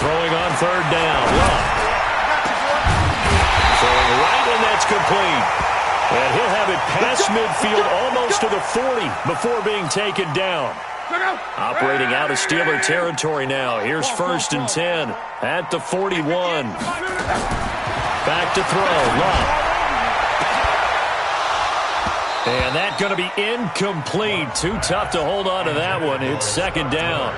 Throwing on third down. Love. Throwing right, and that's complete. And he'll have it past midfield almost to the 40 before being taken down. Operating out of Steeler territory now. Here's 1st and 10 at the 41. Back to throw. Love. And that's going to be incomplete. Too tough to hold on to that one. It's 2nd down.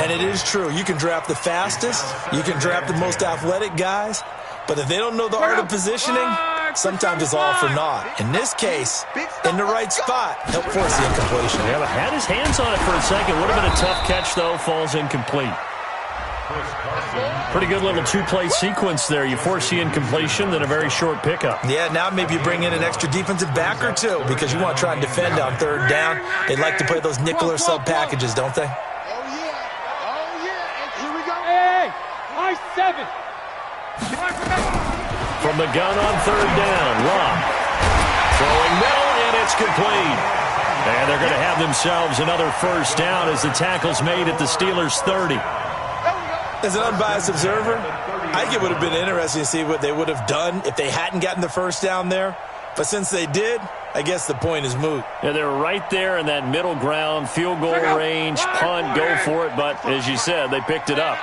And it is true. You can draft the fastest. You can draft the most athletic guys. But if they don't know the art of positioning, sometimes it's all for naught. In this case, in the right spot, he'll force the incompletion. Yeah, but had his hands on it for a second. Would have been a tough catch, though. Falls incomplete. Pretty good little two-play sequence there. You force the incompletion, then a very short pickup. Yeah, now maybe you bring in an extra defensive back or two because you want to try and defend on 3rd down. They like to play those nickel or sub packages, don't they? From the gun on 3rd down, Love. Throwing middle, and it's complete. And they're going to have themselves another 1st down as the tackle's made at the Steelers' 30. As an unbiased observer, I think it would have been interesting to see what they would have done if they hadn't gotten the 1st down there. But since they did, I guess the point is moot. Yeah, they're right there in that middle ground, field goal range, punt, go for it. But as you said, they picked it up.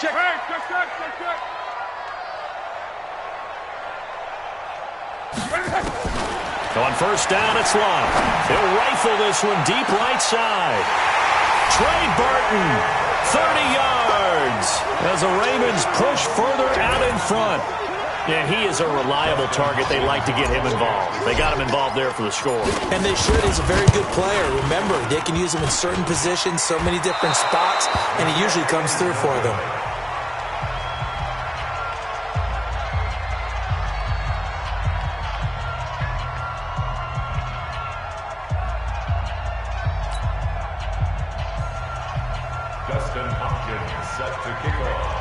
Check. On 1st down, it's Love. He'll rifle this one deep right side. Trey Burton, 30 yards. As the Ravens push further out in front. Yeah, he is a reliable target. They like to get him involved. They got him involved there for the score. And they should. He's a very good player. Remember, they can use him in certain positions, so many different spots, and he usually comes through for them. Set to kick off.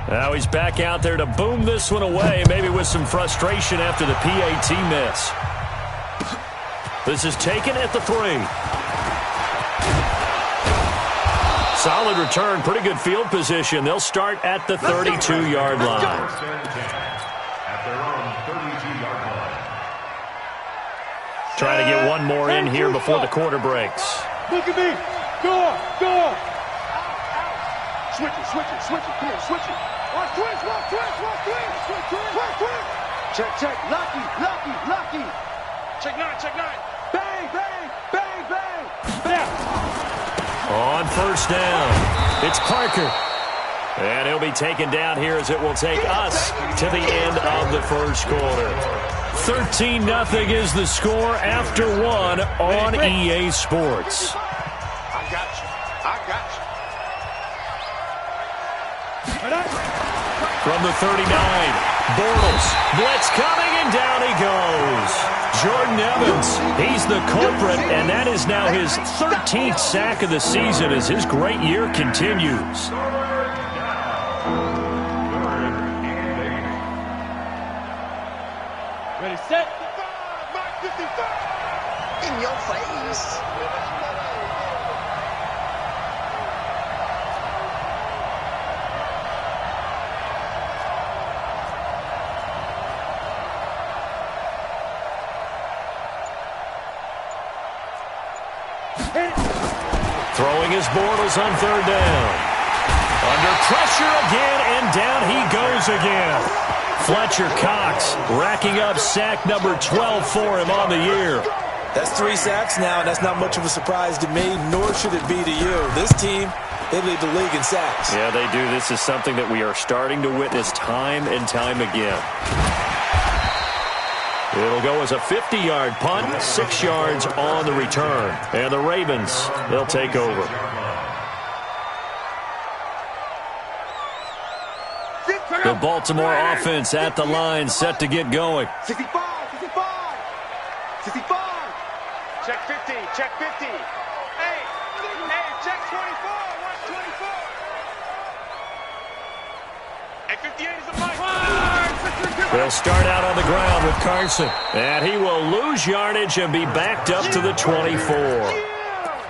Now he's back out there to boom this one away, maybe with some frustration after the PAT miss. This is taken at the 3. Solid return, pretty good field position. They'll start at the 32-yard line. At their own 32-yard line. Trying to get one more in here before the quarter breaks. Look at me. Go. Switch it. Come here, switch it. Watch twist. Check. Lucky. Check 9. Bang. On 1st down, it's Parker. And he'll be taken down here as it will take us to the end of the 1st quarter. 13-0 is the score after 1 on EA Sports. I got you. From the 39, Bortles, blitz coming, and down he goes. Jordan Evans, he's the culprit, and that is now his 13th sack of the season as his great year continues. Ready, set. In your face. Throwing his Bortles on 3rd down. Under pressure again, and down he goes again. Fletcher Cox racking up sack number 12 for him on the year. That's 3 sacks now, and that's not much of a surprise to me, nor should it be to you. This team, they lead the league in sacks. Yeah, they do. This is something that we are starting to witness time and time again. It'll go as a 50-yard punt, 6 yards on the return. And the Ravens, they'll take over. The Baltimore offense at the line, set to get going. 65. Check 50. Hey, check 24. Watch 24. They'll start out on the ground with Carson. And he will lose yardage and be backed up to the 24.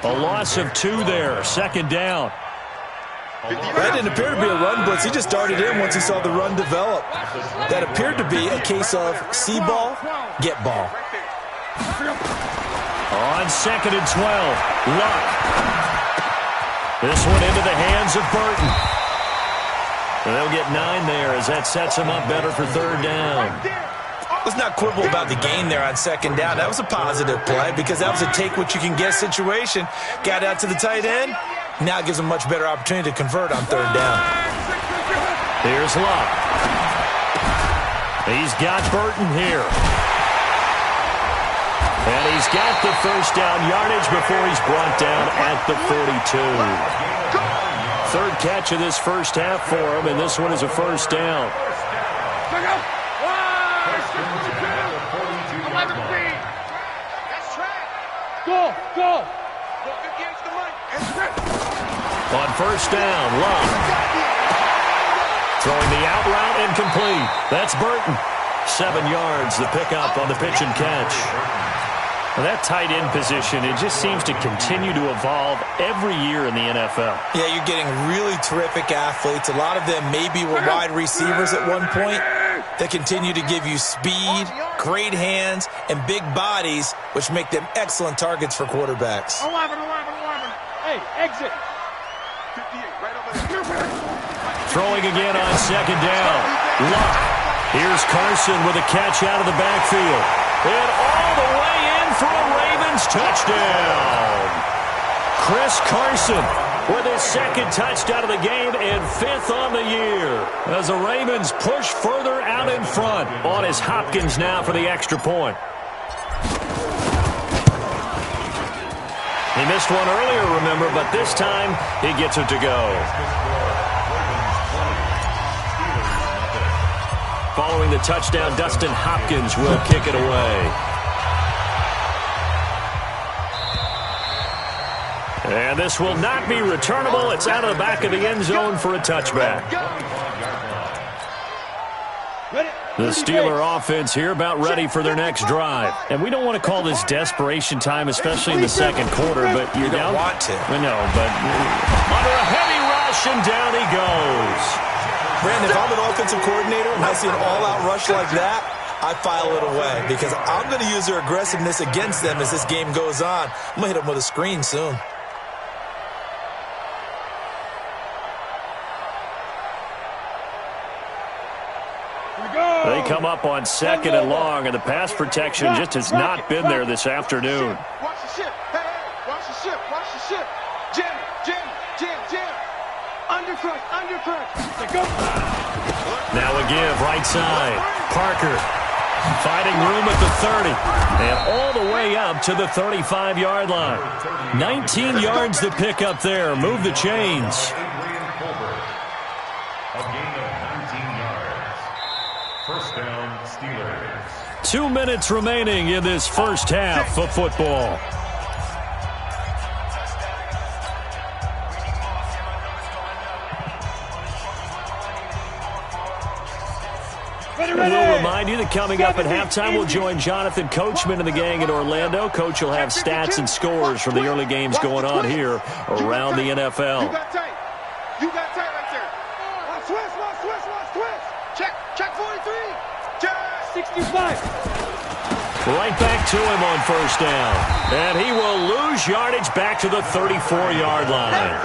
A loss of 2 there. Second down. That didn't appear to be a run blitz. He just darted in once he saw the run develop. That appeared to be a case of see ball, get ball. On 2nd and 12, Luck. This one into the hands of Burton. And they'll get 9 there as that sets him up better for 3rd down. Let's not quibble about the gain there on 2nd down. That was a positive play because that was a take-what-you-can-get situation. Got out to the tight end. Now it gives him a much better opportunity to convert on 3rd down. Here's Luck. He's got Burton here. And he's got the 1st down yardage before he's brought down at the 42. 3rd catch of this first half for him, and this one is a 1st down. Go! On 1st down, Luck. Throwing the out route incomplete. That's Burton. 7 yards, the pickup on the pitch and catch. Well, that tight end position, it just seems to continue to evolve every year in the NFL. Yeah, you're getting really terrific athletes. A lot of them maybe were wide receivers at one point. They continue to give you speed, great hands, and big bodies, which make them excellent targets for quarterbacks. 11. Hey, exit. 58, right over there. Throwing again on 2nd down. Luck. Here's Carson with a catch out of the backfield. And all the way in for a Ravens touchdown. Chris Carson with his 2nd touchdown of the game and 5th on the year. As the Ravens push further out in front. On is Hopkins now for the extra point. He missed one earlier, remember, but this time he gets it to go. Following the touchdown, Dustin Hopkins will kick it away. And this will not be returnable. It's out of the back of the end zone for a touchback. The Steeler offense here about ready for their next drive. And we don't want to call this desperation time, especially in the 2nd quarter, but you're down. You don't want to. I know, but under a heavy rush, and down he goes. Brandon, if I'm an offensive coordinator and I see an all-out rush like that, I file it away because I'm going to use their aggressiveness against them as this game goes on. I'm going to hit them with a screen soon. They come up on 2nd and long, and the pass protection just has not been there this afternoon. Watch the ship. Hey, watch the ship. Jam. Undercut. Go. Now a give, right side. Parker finding room at the 30. And all the way up to the 35-yard line. 19 yards to pick up there. Move the chains. A gain of 19 yards. 1st down, Steelers. 2 minutes remaining in this first half of football. We'll remind you that coming up at halftime, we'll join Jonathan Coachman and the gang in Orlando. Coach will have stats and scores from the early games going on here around the NFL. You got tight right there. Watch twist. Check 43. Check 65. Right back to him on 1st down. And he will lose yardage back to the 34-yard line.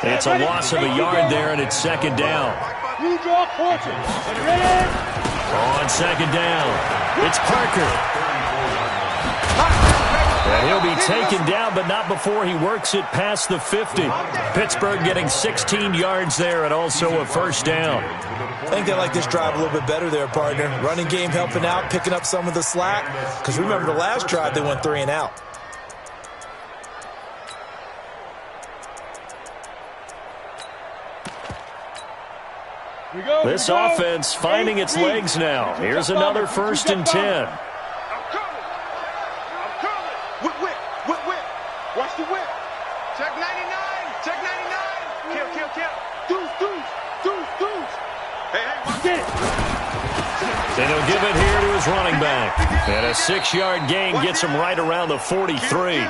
It's a loss of a yard there, and it's 2nd down. You draw fortune. Ready? On 2nd down, it's Parker. And he'll be taken down, but not before he works it past the 50. Pittsburgh getting 16 yards there and also a 1st down. I think they like this drive a little bit better there, partner. Running game helping out, picking up some of the slack. Because remember the last drive, they went 3 and out. This offense finding its legs now. Here's another 1st and 10. I'm coming. Whip. Watch the whip. Check 99. Kill. Deuce. Hey, watch And he'll give it here to his running back. And a 6-yard gain gets him right around the 43.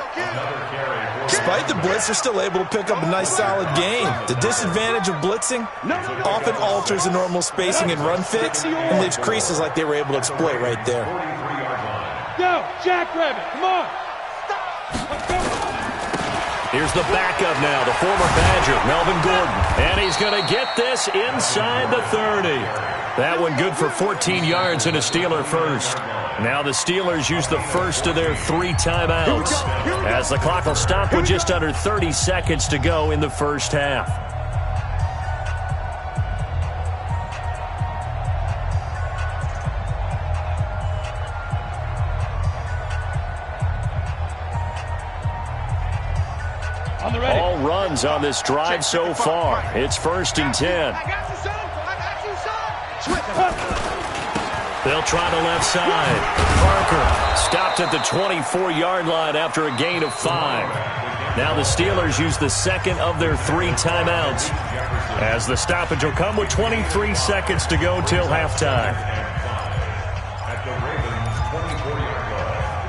Despite the blitz, they're still able to pick up a nice solid gain. The disadvantage of blitzing often alters the normal spacing and run fits and leaves creases like they were able to exploit right there. Go, Jackrabbit, come on. Here's the backup now, the former Badger, Melvin Gordon. And he's going to get this inside the 30. That one good for 14 yards and a Steeler first. Now the Steelers use the first of their 3 timeouts, as the clock will stop with just under 30 seconds to go in the first half. All runs on this drive so far. It's 1st and 10. They'll try the left side. Parker stopped at the 24-yard line after a gain of 5. Now the Steelers use the second of their 3 timeouts, as the stoppage will come with 23 seconds to go till halftime.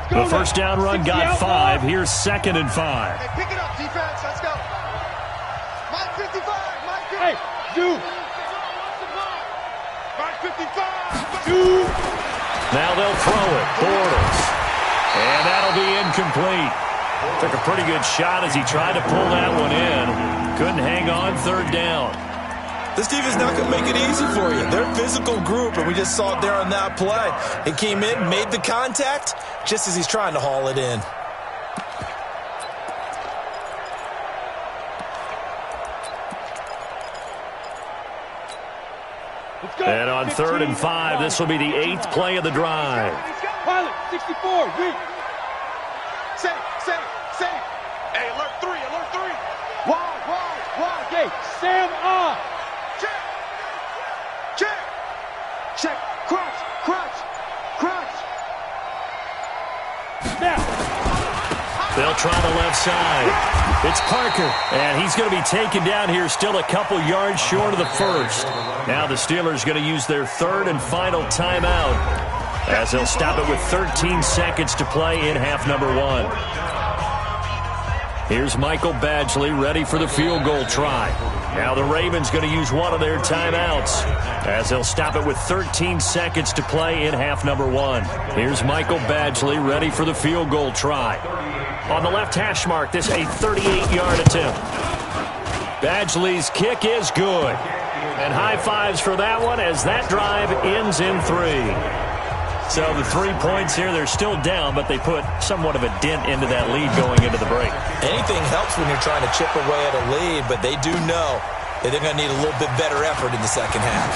The first down run got 5. Here's 2nd and 5. Hey, pick it up, defense. Let's go. Mike 55. Mike 50. Hey, do. Mike 55. Do. Now they'll throw it. Bortles. And that'll be incomplete. Took a pretty good shot as he tried to pull that one in. Couldn't hang on 3rd down. This defense not going to make it easy for you. They're a physical group, and we just saw it there on that play. It came in, made the contact, just as he's trying to haul it in. And on 3rd and 5, this will be the 8th play of the drive. Pilot, 64, weak. Safe. Hey, alert 3. Wide. Hey, Sam on. Check. Crouch. Now. They'll try the left side. It's Parker, and he's going to be taken down here still a couple yards short of the first. Now the Steelers going to use their 3rd and final timeout, as they'll stop it with 13 seconds to play in half number 1. Here's Michael Badgley ready for the field goal try. Now the Ravens going to use one of their timeouts, as they'll stop it with 13 seconds to play in half number 1. Here's Michael Badgley ready for the field goal try. On the left hash mark, this a 38-yard attempt. Badgley's kick is good. And high fives for that one, as that drive ends in 3. So the 3 points here, they're still down, but they put somewhat of a dent into that lead going into the break. Anything helps when you're trying to chip away at a lead, but they do know that they're going to need a little bit better effort in the second half.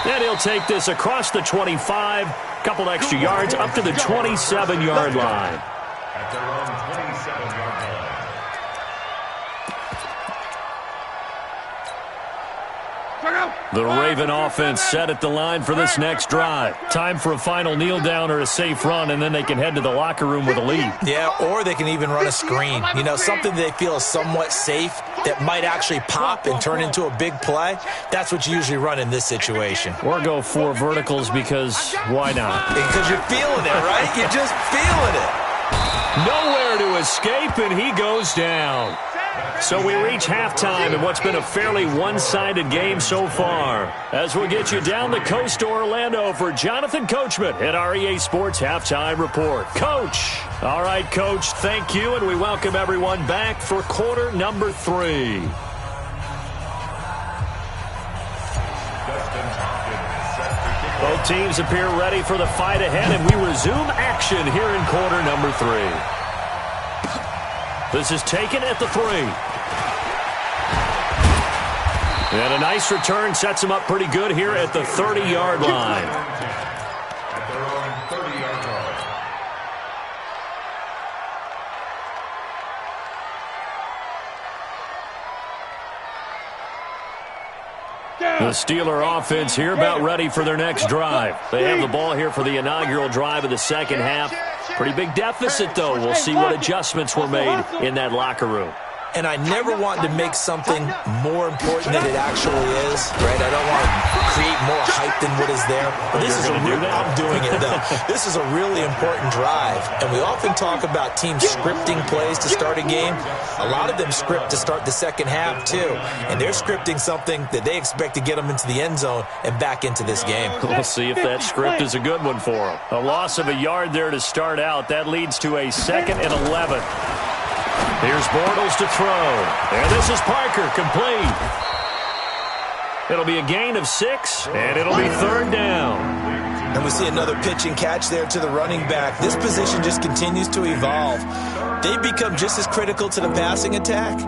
And he'll take this across the 25, couple extra yards, up to the 27-yard line. At their own 27-yard line. The Raven offense set at the line for this next drive. Time for a final kneel down or a safe run, and then they can head to the locker room with a lead. Yeah, or they can even run a screen. You know, something they feel is somewhat safe that might actually pop and turn into a big play. That's what you usually run in this situation. Or go 4 verticals, because why not? Because you're feeling it, right? You're just feeling it. Nowhere to escape, and he goes down. So we reach halftime in what's been a fairly one-sided game so far, as we'll get you down the coast to Orlando for Jonathan Coachman at our EA Sports Halftime Report. Coach! All right, Coach, thank you, and we welcome everyone back for quarter number 3. Both teams appear ready for the fight ahead, and we resume action here in quarter number 3. This is taken at the 3. And a nice return sets him up pretty good here at the 30-yard line. At their own 30-yard line. The Steeler offense here about ready for their next drive. They have the ball here for the inaugural drive of the second half. Pretty big deficit, though. We'll see what adjustments were made in that locker room. And I never want to make something more important than it actually is, right? I don't want to create more hype than what is there. But this is I'm doing it, though. This is a really important drive. And we often talk about teams scripting plays to start a game. A lot of them script to start the second half, too. And they're scripting something that they expect to get them into the end zone and back into this game. We'll see if that script is a good one for them. A loss of a yard there to start out. That leads to a 2nd and 11. Here's Bortles to throw. And this is Parker, complete. It'll be a gain of 6, and it'll be 3rd down. And we see another pitch and catch there to the running back. This position just continues to evolve. They become just as critical to the passing attack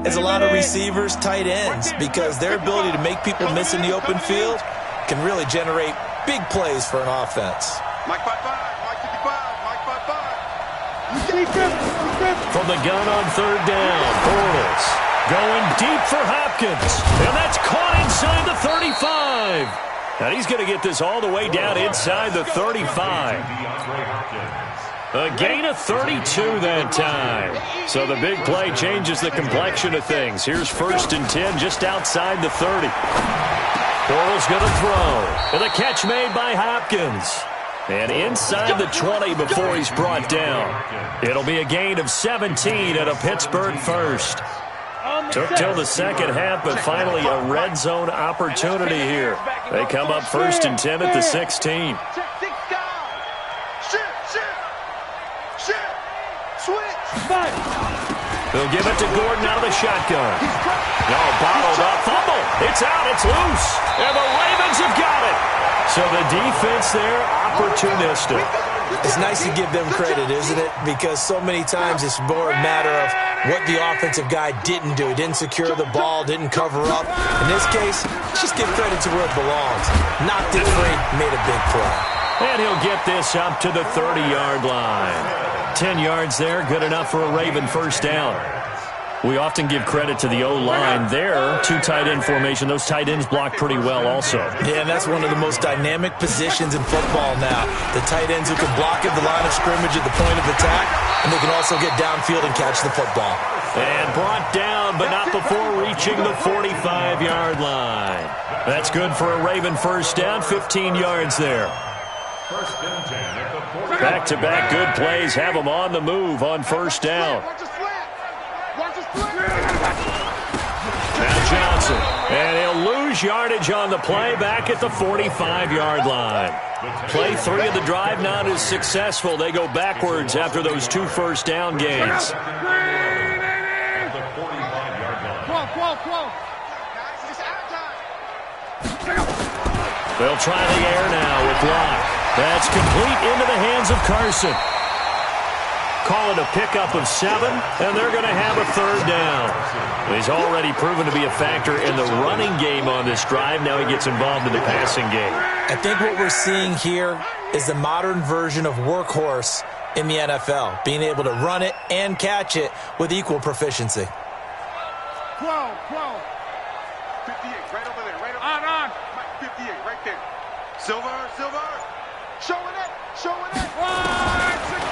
as a lot of receivers, tight ends, because their ability to make people miss in the open field can really generate big plays for an offense. Mike 5-5, Mike 55, Mike 5-5. From the gun on 3rd down, Bortles going deep for Hopkins. And that's caught inside the 35. And he's going to get this all the way down inside the 35. A gain of 32 that time. So the big play changes the complexion of things. Here's 1st and 10 just outside the 30. Bortles going to throw. And the catch made by Hopkins. And inside the 20 before he's brought down. It'll be a gain of 17 and a Pittsburgh first. Took till the second half, but finally a red zone opportunity here. They come up 1st and 10 at the 16. They'll give it to Gordon out of the shotgun. No, bottled up, fumble. It's out, it's loose. And the Ravens have got it. So the defense there, opportunistic. It's nice to give them credit, isn't it? Because so many times it's more a matter of what the offensive guy didn't do. He didn't secure the ball, didn't cover up. In this case, just give credit to where it belongs. Knocked it free, made a big play. And he'll get this up to the 30-yard line. 10 yards there, good enough for a Raven first down. We often give credit to the O-line there. 2 tight end formation. Those tight ends block pretty well also. Yeah, and that's one of the most dynamic positions in football now. The tight ends who can block at the line of scrimmage at the point of attack, and they can also get downfield and catch the football. And brought down, but not before reaching the 45-yard line. That's good for a Raven first down, 15 yards there. Back-to-back good plays have them on the move on first down. Now Johnson, and he'll lose yardage on the play back at the 45-yard line. Play 3 of the drive not as successful. They go backwards after those 2 first down gains. They'll try the air now with Locke. That's complete into the hands of Carson. Call it a pickup of 7, and they're going to have a 3rd down. He's already proven to be a factor in the running game on this drive. Now he gets involved in the passing game. I think what we're seeing here is the modern version of workhorse in the NFL, being able to run it and catch it with equal proficiency. 12, 58, right over there, right over there. On. 58, right there. Silver, showing it.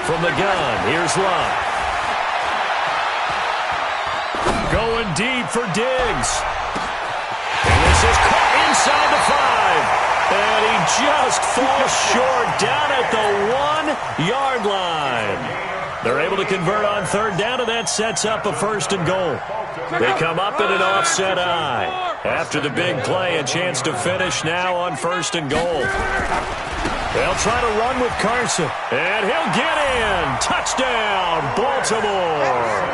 From the gun, here's Love. Going deep for Diggs. And this is caught inside the 5. And he just falls short down at the 1-yard line. They're able to convert on 3rd down, and that sets up a 1st and goal. They come up in an offset eye. After the big play, a chance to finish now on 1st and goal. They'll try to run with Carson, and he'll get in. Touchdown, Baltimore.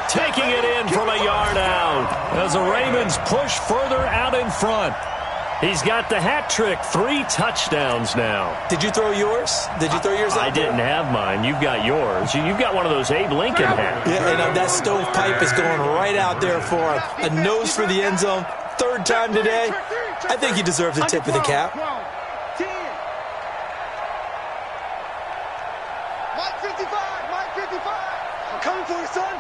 Taking it in from a yard out as the Ravens push further out in front. He's got the hat trick, 3 touchdowns now. Did you throw yours? I didn't have mine. You've got yours. You've got one of those Abe Lincoln hats. Yeah, and that stovepipe is going right out there for a nose for the end zone. 3rd time today. I think he deserves a tip of the cap. Mike 55. I'm coming for you, son.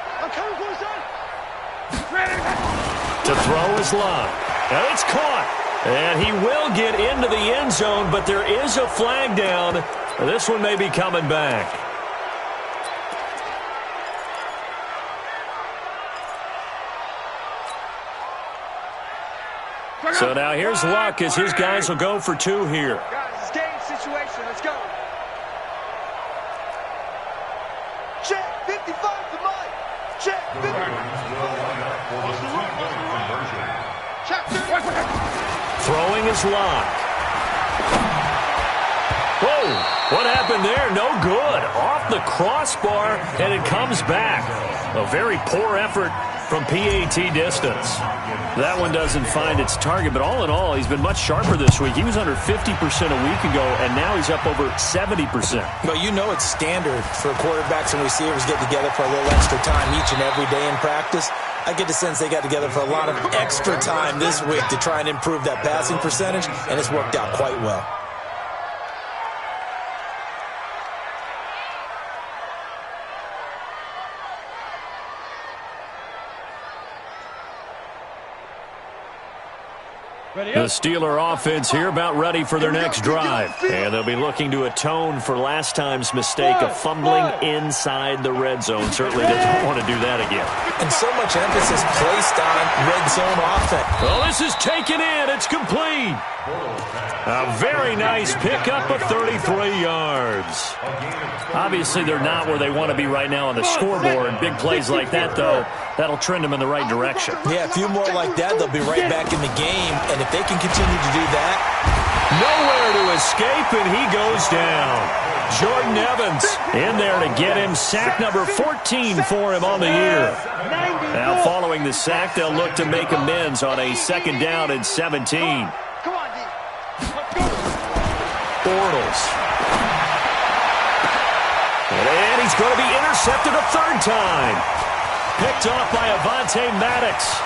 To throw is Love. Now it's caught. And he will get into the end zone, but there is a flag down. This one may be coming back. So now here's Luck as his guys will go for two here. Guys, it's game situation. Let's go. Check 55 to Mike. Check 55. Throwing is Luck. Whoa, what happened there? No good. Off the crossbar, and it comes back. A very poor effort from PAT distance. That one doesn't find its target, but all in all, he's been much sharper this week. He was under 50% a week ago, and now he's up over 70%. Well, you know it's standard for quarterbacks and receivers get together for a little extra time each and every day in practice. I get the sense they got together for a lot of extra time this week to try and improve that passing percentage, and it's worked out quite well. The Steeler offense here about ready for their next drive. And they'll be looking to atone for last time's mistake of fumbling inside the red zone. Certainly doesn't want to do that again. And so much emphasis placed on red zone offense. Well, this is taken in. It's complete. A very nice pickup of 33 yards. Obviously, they're not where they want to be right now on the scoreboard. Big plays like that, though, that'll trend them in the right direction. Yeah, a few more like that, they'll be right back in the game. And if they can continue to do that. Nowhere to escape, and he goes down. Jordan Evans in there to get him sack number 14 for him on the year. Now, following the sack, they'll look to make amends on a 2nd down and 17. Bortles. And he's going to be intercepted a 3rd time. Picked off by Avonte Maddox.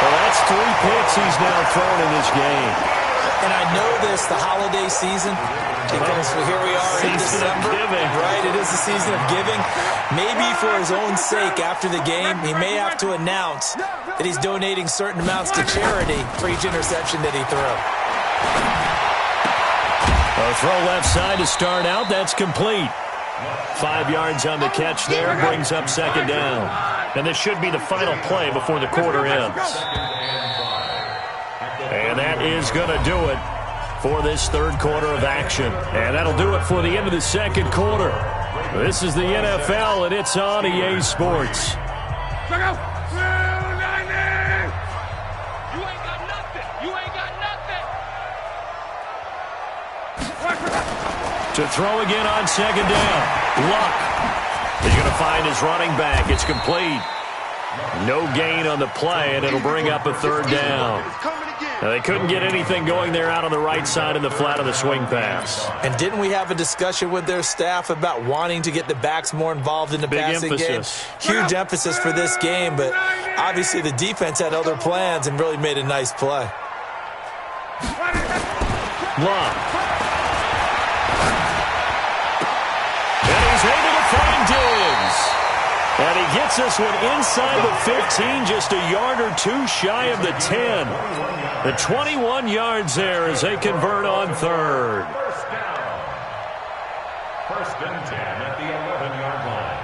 Well, that's 3 picks he's now thrown in this game. And I know this, the holiday season, because here we are in December. Right, it is the season of giving. Maybe for his own sake, after the game, he may have to announce that he's donating certain amounts to charity for each interception that he threw. A throw left side to start out. That's complete. 5 yards on the catch there. Brings up 2nd down. And this should be the final play before the quarter ends. And that is going to do it for this 3rd quarter of action. And that'll do it for the end of the 2nd quarter. This is the NFL, and it's on EA Sports. To throw again on 2nd down. Luck is going to find his running back. It's complete. No gain on the play, and it'll bring up a 3rd down. Now, they couldn't get anything going there out on the right side in the flat of the swing pass. And didn't we have a discussion with their staff about wanting to get the backs more involved in the passing game? Huge emphasis for this game, but obviously the defense had other plans and really made a nice play. Luck. And he's able to find Diggs. And he gets this one inside the 15, just a yard or 2 shy of the 10. The 21 yards there as they convert on 3rd. First down. 1st and 10 at the 11-yard line.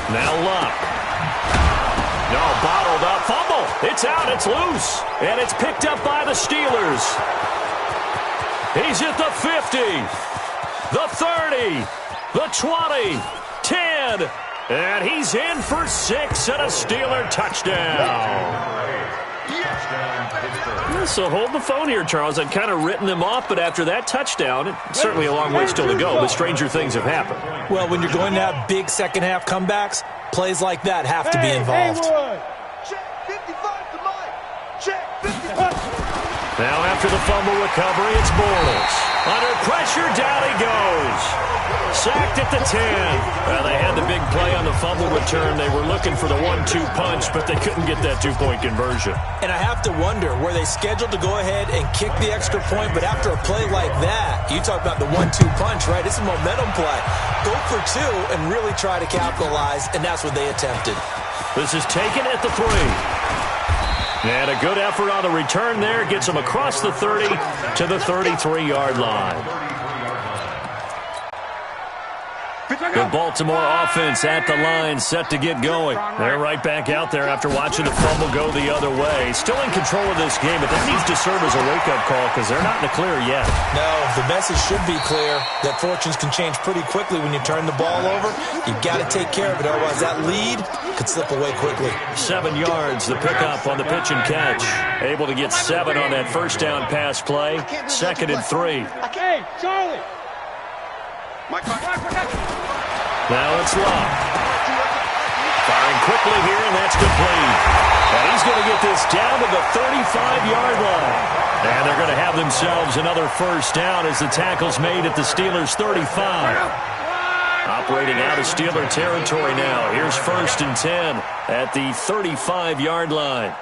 Now Luck. No, bottled up. Fumble. It's out. It's loose. And it's picked up by the Steelers. He's at the 50. The 30. The 20. 10. And he's in for 6 and a Steeler touchdown. So hold the phone here, Charles. I'd kind of written them off, but after that touchdown, it's certainly a long way still to go, but stranger things have happened. Well, when you're going to have big second-half comebacks, plays like that have to be involved. Now after the fumble recovery, it's Bortles. Under pressure, down he goes. Sacked at the 10. Well, they had the big play on the fumble return. They were looking for the 1-2 punch, but they couldn't get that two-point conversion. And I have to wonder, were they scheduled to go ahead and kick the extra point, but after a play like that, you talk about the 1-2 punch, right? It's a momentum play. Go for two and really try to capitalize, and that's what they attempted. This is taken at the 3. And a good effort on the return there. Gets them across the 30 to the 33-yard line. The Baltimore offense at the line, set to get going. They're right back out there after watching the fumble go the other way. Still in control of this game, but that needs to serve as a wake-up call because they're not in the clear yet. No, the message should be clear that fortunes can change pretty quickly when you turn the ball over. You've got to take care of it, otherwise that lead could slip away quickly. 7 yards, the pickup on the pitch and catch. Able to get 7 on that first down pass play. 2nd and 3. Hey, Charlie! Now it's Love. Firing quickly here, and that's complete. And he's going to get this down to the 35-yard line. And they're going to have themselves another first down as the tackle's made at the Steelers' 35. Operating out of Steeler territory now. Here's 1st and 10 at the 35-yard line.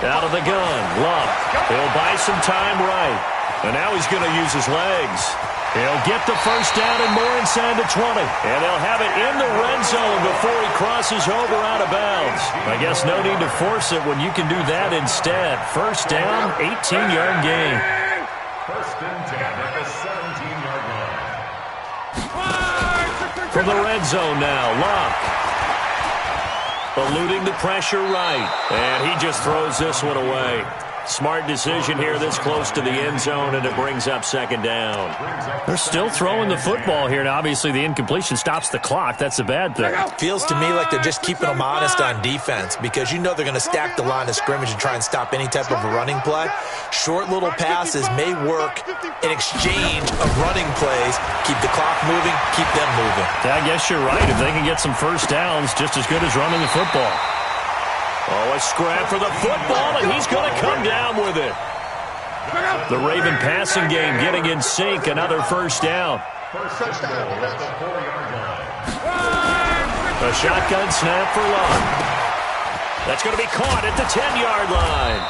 Out of the gun, Luck. He'll buy some time right. And now he's going to use his legs. He'll get the first down and more inside the 20. And they'll have it in the red zone before he crosses over out of bounds. I guess no need to force it when you can do that instead. First down, 18-yard gain. 1st and 10 at the 17-yard line. From the red zone now, Luck. Eluding the pressure right. And he just throws this one away. Smart decision here this close to the end zone, and it brings up 2nd down. They're still throwing the football here, and obviously the incompletion stops the clock. That's a bad thing. Feels to me like they're just keeping them honest on defense because you know they're going to stack the line of scrimmage and try and stop any type of a running play. Short little passes may work in exchange of running plays. Keep the clock moving, keep them moving. Yeah, I guess you're right. If they can get some first downs, just as good as running the football. Oh, a scrap for the football, and he's going to come down with it. The Raven passing game getting in sync. Another first down. A shotgun snap for Love. That's going to be caught at the 10-yard line.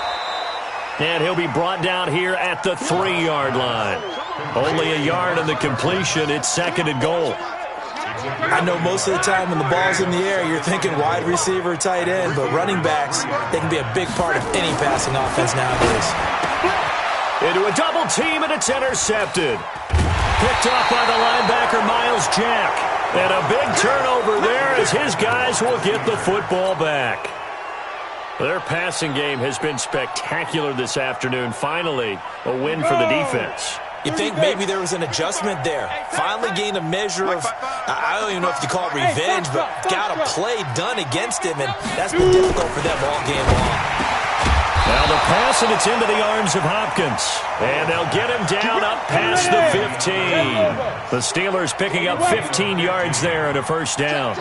And he'll be brought down here at the 3-yard line. Only a yard in the completion. It's 2nd and goal. I know most of the time when the ball's in the air, you're thinking wide receiver, tight end, but running backs, they can be a big part of any passing offense nowadays. Into a double team, and it's intercepted. Picked up by the linebacker, Miles Jack. And a big turnover there as his guys will get the football back. Their passing game has been spectacular this afternoon. Finally, a win for the defense. You think maybe there was an adjustment there. Finally gained a measure of, I don't even know if you call it revenge, but got a play done against him, and that's been difficult for them all game long. Now the pass, and it's into the arms of Hopkins. And they'll get him down up past the 15. The Steelers picking up 15 yards there and a first down.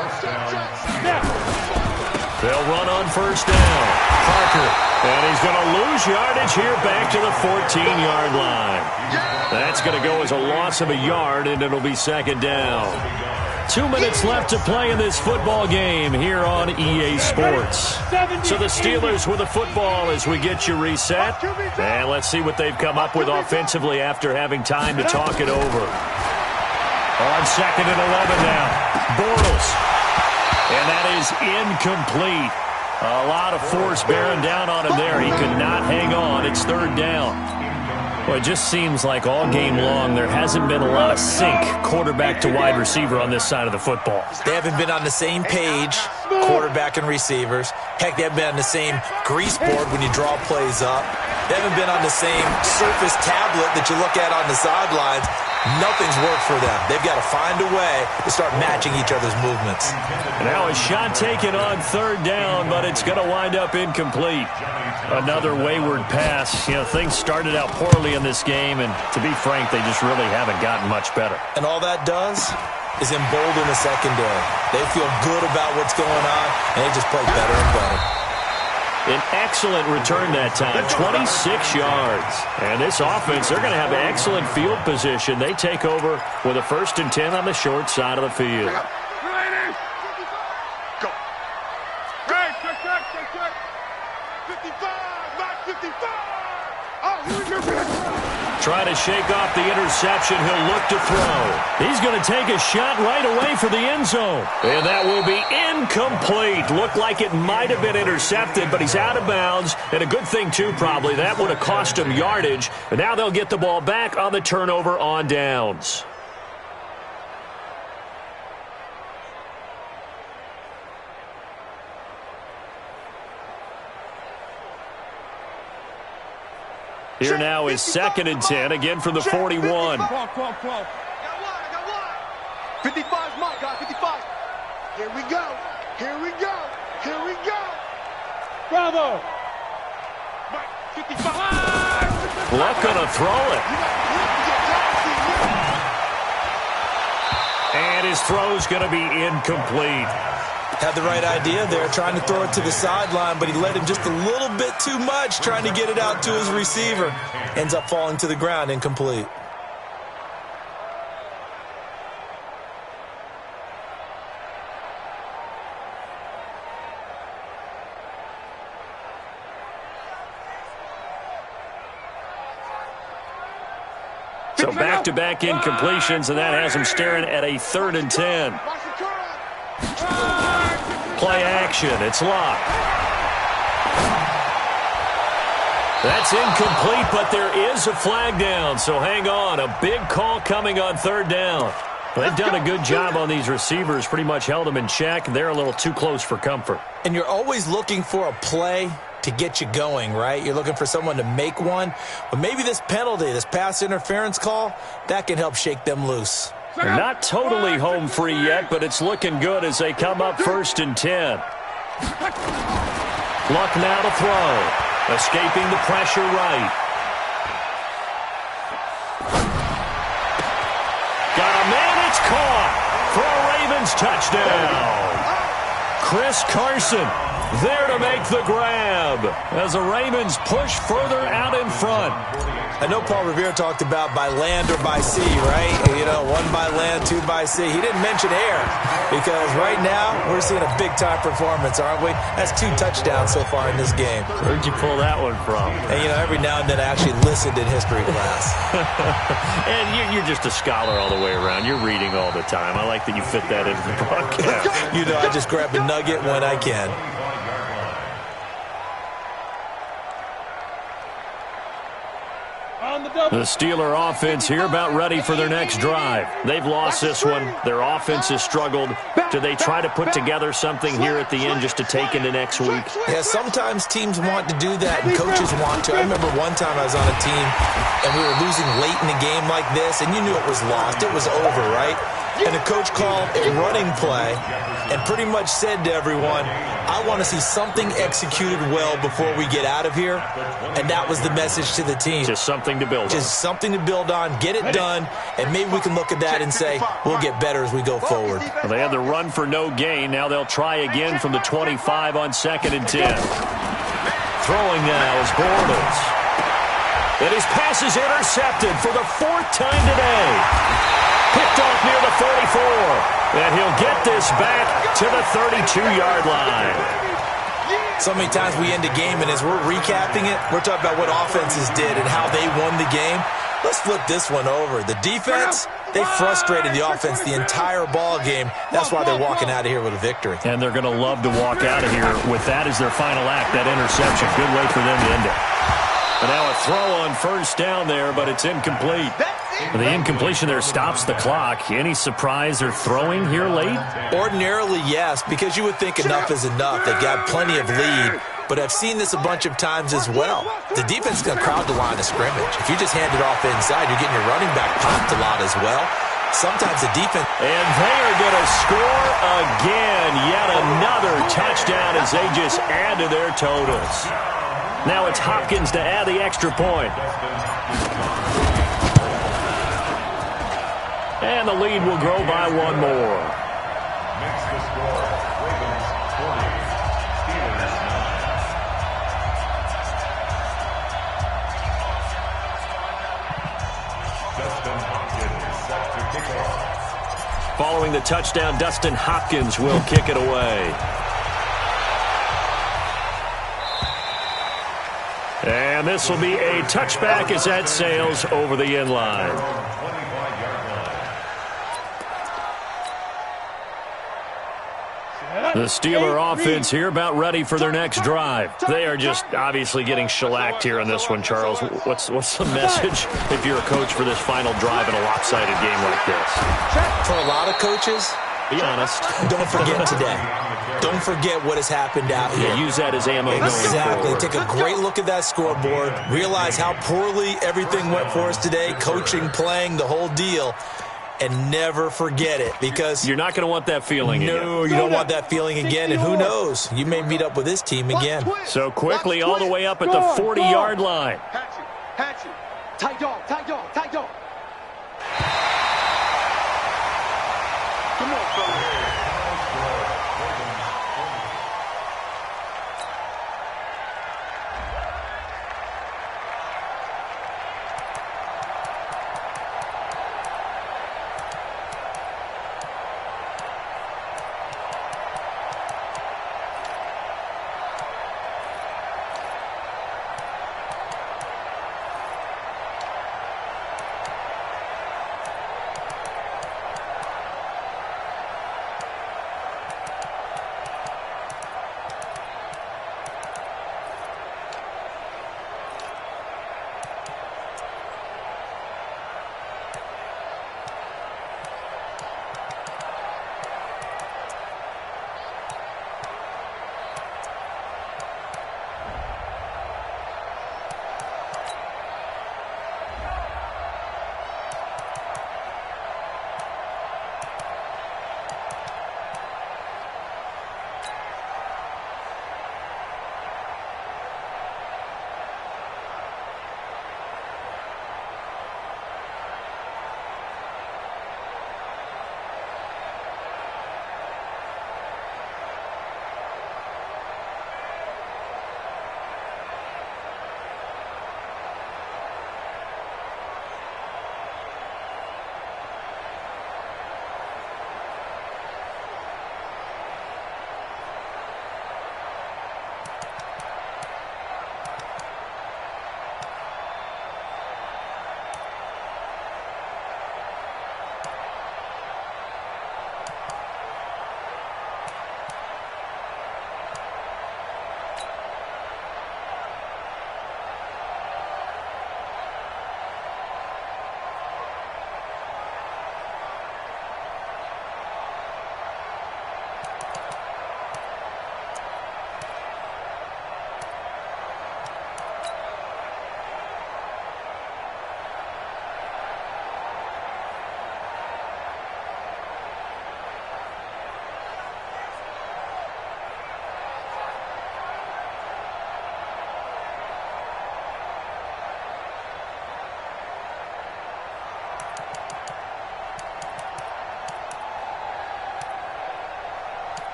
They'll run on first down. Parker, and he's going to lose yardage here back to the 14-yard line. That's going to go as a loss of a yard, and it'll be 2nd down. 2 minutes left to play in this football game here on EA Sports. So the Steelers with the football as we get you reset. And let's see what they've come up with offensively after having time to talk it over. On 2nd and 11 now. Bortles. And that is incomplete. A lot of force bearing down on him there. He could not hang on. It's 3rd down. Well, it just seems like all game long there hasn't been a lot of sync quarterback to wide receiver on this side of the football. They haven't been on the same page, quarterback and receivers. Heck, they haven't been on the same grease board when you draw plays up. They haven't been on the same surface tablet that you look at on the sidelines. Nothing's worked for them. They've got to find a way to start matching each other's movements. Now a shot taken on 3rd down, but it's going to wind up incomplete. Another wayward pass. You know, things started out poorly in this game, and to be frank, they just really haven't gotten much better. And all that does is embolden the secondary. They feel good about what's going on, and they just play better and better. An excellent return that time, 26 yards. And this offense, they're going to have excellent field position. They take over with a 1st and 10 on the short side of the field. Go. Hey, check. 55, not 55. Oh, here we go. Trying to shake off the interception. He'll look to throw. He's going to take a shot right away for the end zone. And that will be incomplete. Looked like it might have been intercepted, but he's out of bounds. And a good thing, too, probably. That would have cost him yardage. And now they'll get the ball back on the turnover on downs. Here now is 2nd and 10, again from the 41. I got one. 55's mine, guys, 55. Here we go. Bravo. 55. Luck going to throw it. And his throw's going to be incomplete. Had the right idea there, trying to throw it to the sideline, but he led him just a little bit too much, trying to get it out to his receiver. Ends up falling to the ground, incomplete. So back-to-back incompletions, and that has him staring at a 3rd and 10. Play action. It's locked. That's incomplete, but there is a flag down, so hang on. A big call coming on 3rd down. They've done a good job on these receivers, pretty much held them in check. They're a little too close for comfort. And you're always looking for a play to get you going, right? You're looking for someone to make one. But maybe this penalty, this pass interference call, that can help shake them loose. They're not totally home free yet, but it's looking good as they come up 1st and 10. Luck now to throw. Escaping the pressure right. Got a man, it's caught for a Ravens touchdown. Chris Carson there to make the grab as the Ravens push further out in front. I know Paul Revere talked about by land or by sea, right? You know, 1 by land, 2 by sea. He didn't mention air because right now we're seeing a big-time performance, aren't we? That's 2 touchdowns so far in this game. Where'd you pull that one from? And, you know, every now and then I actually listened in history class. And you're just a scholar all the way around. You're reading all the time. I like that you fit that into the broadcast. You know, I just grab a nugget when I can. The Steeler offense here about ready for their next drive. They've lost this one. Their offense has struggled. Do they try to put together something here at the end just to take into next week? Yeah, sometimes teams want to do that and coaches want to. I remember one time I was on a team and we were losing late in a game like this and you knew it was lost. It was over, right? And the coach called a running play and pretty much said to everyone, I want to see something executed well before we get out of here. And that was the message to the team. Just something to build on. Just something to build on, get it done, and maybe we can look at that and say, we'll get better as we go forward. Well, they had the run for no gain. Now they'll try again from the 25 on 2nd and 10. Throwing now is Bortles. And his pass is intercepted for the 4th time today. Picked off near the 34. And he'll get this back to the 32-yard line. So many times we end a game, and as we're recapping it, we're talking about what offenses did and how they won the game. Let's flip this one over. The defense, they frustrated the offense the entire ball game. That's why they're walking out of here with a victory. And they're going to love to walk out of here with that as their final act, that interception. Good way for them to end it. And now a throw on 1st down there, but it's incomplete. The incompletion there stops the clock. Any surprise they're throwing here late? Ordinarily, yes, because you would think enough is enough. They've got plenty of lead, but I've seen this a bunch of times as well. The defense is going to crowd the line of scrimmage. If you just hand it off inside, you're getting your running back popped a lot as well. Sometimes the defense... And they are going to score again. Yet another touchdown as they just add to their totals. Now it's Hopkins to add the extra point. And the lead will grow by 1 more. Makes the score, Ravens 40, Steelers 9. Following the touchdown, Dustin Hopkins will kick it away. And this will be a touchback as that sails over the end line. The Steeler offense here about ready for their next drive. They are just obviously getting shellacked here in this one, Charles. What's the message if you're a coach for this final drive in a lopsided game like this? For a lot of coaches, be honest, don't forget today. Don't forget what has happened out here. Use that as ammo going Exactly. forward. Take a great look at that scoreboard. Realize how poorly everything went for us today. Coaching, playing, the whole deal. And never forget it, because you're not going to want that feeling again. No, you don't want that feeling again, and who knows? You may meet up with this team again. So quickly all the way up at the 40-yard line. Hatchet. Tight dog.